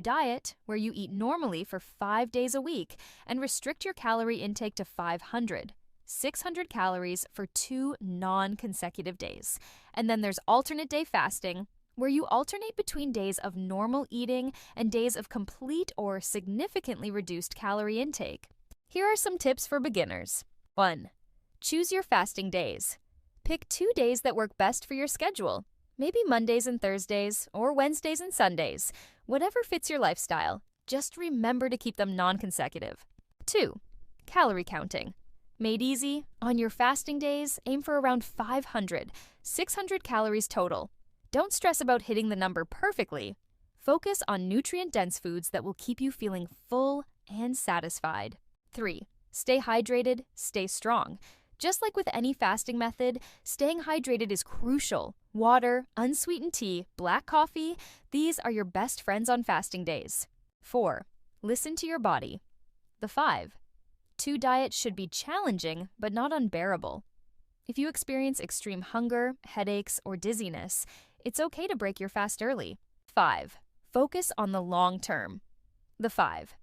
Diet, where you eat normally for 5 days a week and restrict your calorie intake to 500, 600 calories for 2 non-consecutive days. And then there's alternate day fasting, where you alternate between days of normal eating and days of complete or significantly reduced calorie intake. Here are some tips for beginners. 1. Choose your fasting days. Pick 2 days that work best for your schedule. Maybe Mondays and Thursdays, or Wednesdays and Sundays. Whatever fits your lifestyle. Just remember to keep them non-consecutive. 2. Calorie counting. Made easy, on your fasting days, aim for around 500, 600 calories total. Don't stress about hitting the number perfectly. Focus on nutrient-dense foods that will keep you feeling full and satisfied. 3. Stay hydrated, stay strong. Just like with any fasting method, staying hydrated is crucial. Water, unsweetened tea, black coffee, these are your best friends on fasting days. 4. Listen to your body. 5. 2 diet should be challenging, but not unbearable. If you experience extreme hunger, headaches, or dizziness, it's okay to break your fast early. 5. Focus on the long term. 5.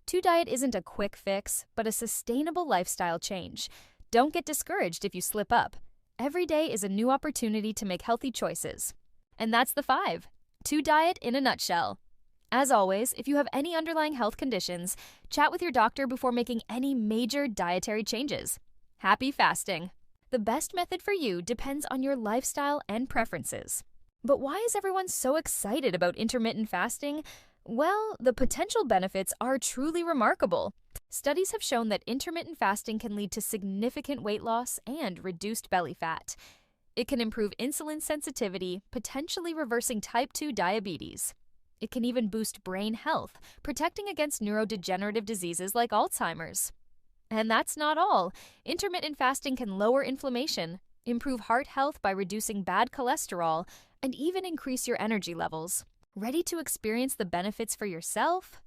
2 diet isn't a quick fix, but a sustainable lifestyle change. Don't get discouraged if you slip up. Every day is a new opportunity to make healthy choices. And that's the 5. 2 diet in a nutshell. As always, if you have any underlying health conditions, chat with your doctor before making any major dietary changes. Happy fasting! The best method for you depends on your lifestyle and preferences. But why is everyone so excited about intermittent fasting? Well, the potential benefits are truly remarkable. Studies have shown that intermittent fasting can lead to significant weight loss and reduced belly fat. It can improve insulin sensitivity, potentially reversing type 2 diabetes. It can even boost brain health, protecting against neurodegenerative diseases like Alzheimer's. And that's not all. Intermittent fasting can lower inflammation, improve heart health by reducing bad cholesterol, and even increase your energy levels. Ready to experience the benefits for yourself?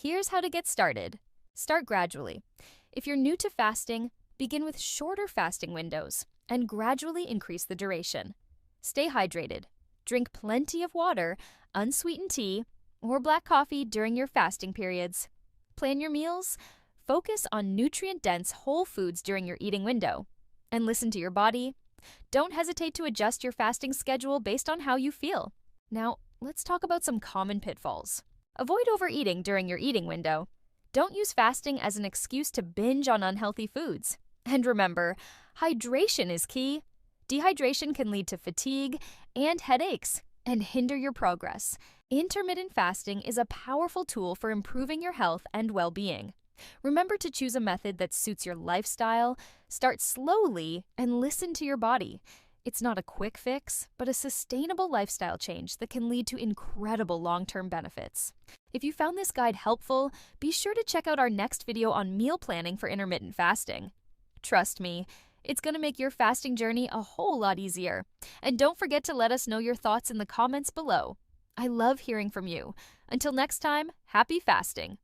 Here's how to get started. Start gradually. If you're new to fasting, begin with shorter fasting windows and gradually increase the duration. Stay hydrated. Drink plenty of water, unsweetened tea, or black coffee during your fasting periods. Plan your meals. Focus on nutrient-dense whole foods during your eating window. And listen to your body. Don't hesitate to adjust your fasting schedule based on how you feel. Now, let's talk about some common pitfalls. Avoid overeating during your eating window. Don't use fasting as an excuse to binge on unhealthy foods. And remember, hydration is key. Dehydration can lead to fatigue and headaches and hinder your progress. Intermittent fasting is a powerful tool for improving your health and well-being. Remember to choose a method that suits your lifestyle, start slowly, and listen to your body. It's not a quick fix, but a sustainable lifestyle change that can lead to incredible long-term benefits. If you found this guide helpful, be sure to check out our next video on meal planning for intermittent fasting. Trust me, it's going to make your fasting journey a whole lot easier. And don't forget to let us know your thoughts in the comments below. I love hearing from you. Until next time, happy fasting!